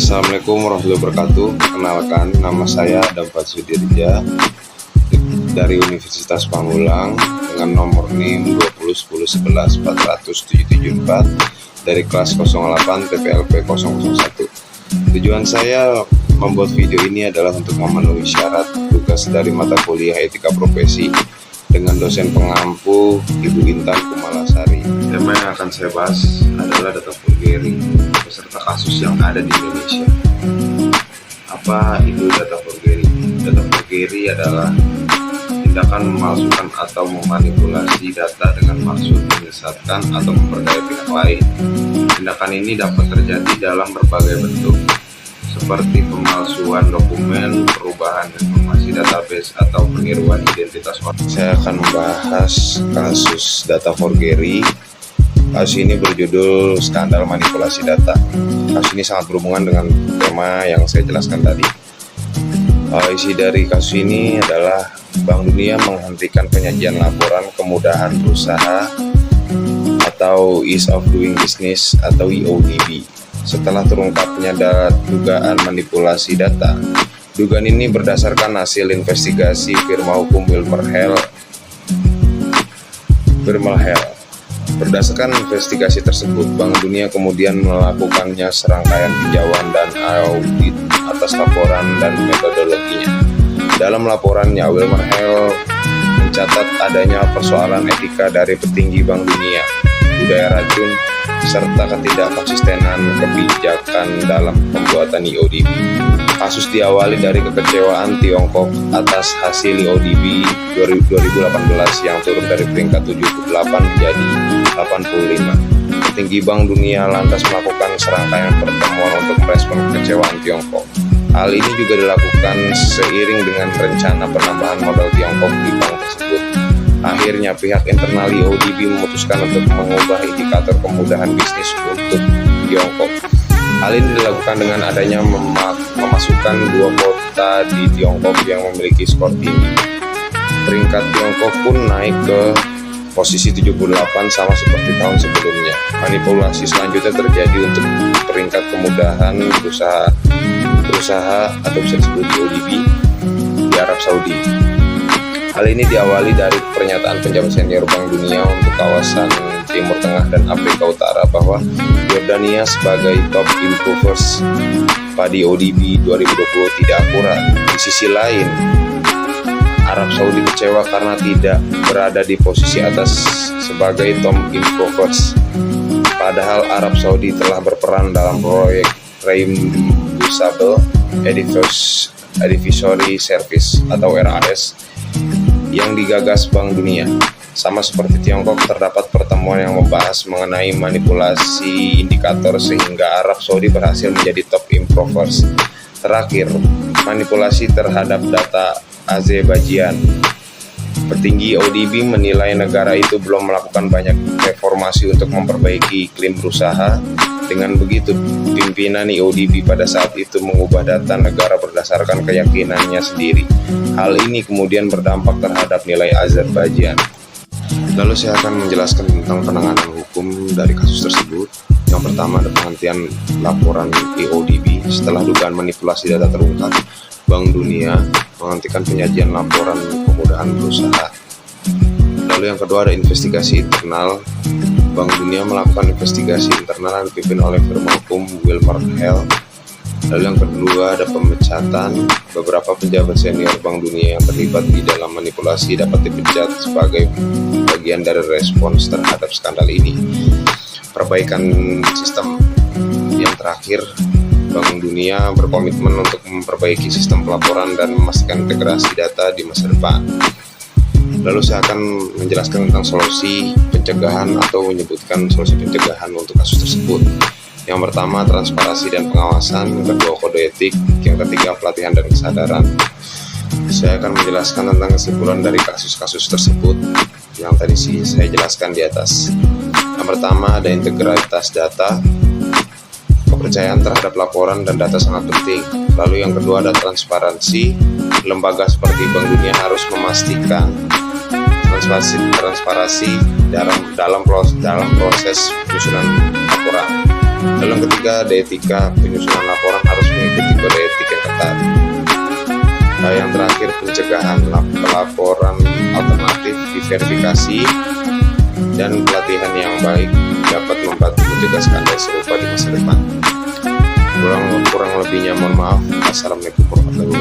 Assalamualaikum warahmatullahi wabarakatuh. Kenalkan, nama saya Adam Fadsudirja dari Universitas Pamulang dengan nomor NIM 2010111474 dari kelas 08 TPLP 001. Tujuan saya membuat video ini adalah untuk memenuhi syarat tugas dari mata kuliah etika profesi dengan dosen pengampu Ibu Intan Kumalasari. Tema yang akan saya bahas adalah data forgery beserta kasus yang ada di Indonesia. Apa itu data forgery? Data forgery adalah tindakan memalsukan atau memanipulasi data dengan maksud menyesatkan atau memperdaya pihak lain. Tindakan ini dapat terjadi dalam berbagai bentuk, seperti pemalsuan dokumen, perubahan informasi database, atau peniruan identitas orang. Saya akan membahas kasus data forgery. Kasus ini berjudul skandal manipulasi data. Kasus ini sangat berhubungan dengan tema yang saya jelaskan tadi. Isi dari kasus ini adalah Bank Dunia menghentikan penyajian laporan kemudahan berusaha atau Ease of Doing Business atau EODB setelah terungkapnya dugaan manipulasi data. Dugaan ini berdasarkan hasil investigasi firma hukum WilmerHale. Berdasarkan investigasi tersebut, Bank Dunia kemudian melakukannya serangkaian tinjauan dan audit atas laporan dan metodologinya. Dalam laporannya, WilmerHale mencatat adanya persoalan etika dari petinggi Bank Dunia, budaya racun, serta ketidakkonsistenan kebijakan dalam pembuatan EODB. Kasus diawali dari kekecewaan Tiongkok atas hasil EODB 2018 yang turun dari peringkat 78 menjadi 85. Petinggi Bank Dunia lantas melakukan serangkaian pertemuan untuk merespon kekecewaan Tiongkok. Hal ini juga dilakukan seiring dengan rencana penambahan modal Tiongkok di bank tersebut. Akhirnya pihak internal EODB memutuskan untuk mengubah indikator kemudahan bisnis untuk Tiongkok. Hal ini dilakukan dengan adanya memasukkan dua kota di Tiongkok yang memiliki skor tinggi. Peringkat Tiongkok pun naik ke posisi 78 sama seperti tahun sebelumnya. Manipulasi selanjutnya terjadi untuk peringkat kemudahan berusaha atau bisa disebut EODB di Arab Saudi. Hal ini diawali dari pernyataan penjabat senior Bank Dunia untuk kawasan Timur Tengah dan Afrika Utara bahwa Yordania sebagai top improvers pada EODB 2020 tidak akurat. Di sisi lain, Arab Saudi kecewa karena tidak berada di posisi atas sebagai top improvers. Padahal Arab Saudi telah berperan dalam proyek Reimbursable Advisory Service atau RAS yang digagas Bank Dunia. Sama seperti Tiongkok, terdapat pertemuan yang membahas mengenai manipulasi indikator sehingga Arab Saudi berhasil menjadi top improvers. Terakhir, manipulasi terhadap data Azerbaijan. Petinggi EODB menilai negara itu belum melakukan banyak reformasi untuk memperbaiki iklim berusaha. Dengan begitu, pimpinan EODB pada saat itu mengubah data negara berdasarkan keyakinannya sendiri. Hal ini kemudian berdampak terhadap nilai Azerbaijan. Lalu saya akan menjelaskan tentang penanganan hukum dari kasus tersebut. Yang pertama ada penghentian laporan EODB setelah dugaan manipulasi data terungkap. Bank Dunia menghentikan penyajian laporan kemudahan berusaha. Lalu yang kedua ada investigasi internal. Bank Dunia melakukan investigasi internal yang dipimpin oleh firma hukum WilmerHale. Lalu yang kedua ada pemecatan. Beberapa pejabat senior Bank Dunia yang terlibat di dalam manipulasi dapat dipecat sebagai bagian dari respons terhadap skandal ini. Perbaikan sistem. Yang terakhir, Bank Dunia berkomitmen untuk memperbaiki sistem pelaporan dan memastikan integrasi data di masa depan. Lalu saya akan menjelaskan tentang solusi pencegahan atau menyebutkan solusi pencegahan untuk kasus tersebut. Yang pertama, transparansi dan pengawasan. Yang kedua, kode etik. Yang ketiga, pelatihan dan kesadaran. Saya akan menjelaskan tentang kesimpulan dari kasus-kasus tersebut yang tadi saya jelaskan di atas. Yang pertama, ada integritas data. Kepercayaan terhadap laporan dan data sangat penting. Lalu yang kedua ada transparansi. Lembaga seperti Bank Dunia harus memastikan transparansi dalam proses penyusunan laporan. Lalu yang ketiga ada etika. Penyusunan laporan harus harus mengikuti kode etik yang ketat. Yang terakhir, pencegahan pelaporan alternatif, diverifikasi, dan pelatihan yang baik dapat membantu mencegah skandal serupa di masa depan. Kurang lebihnya mohon maaf. Assalamualaikum warahmatullahi wabarakatuh.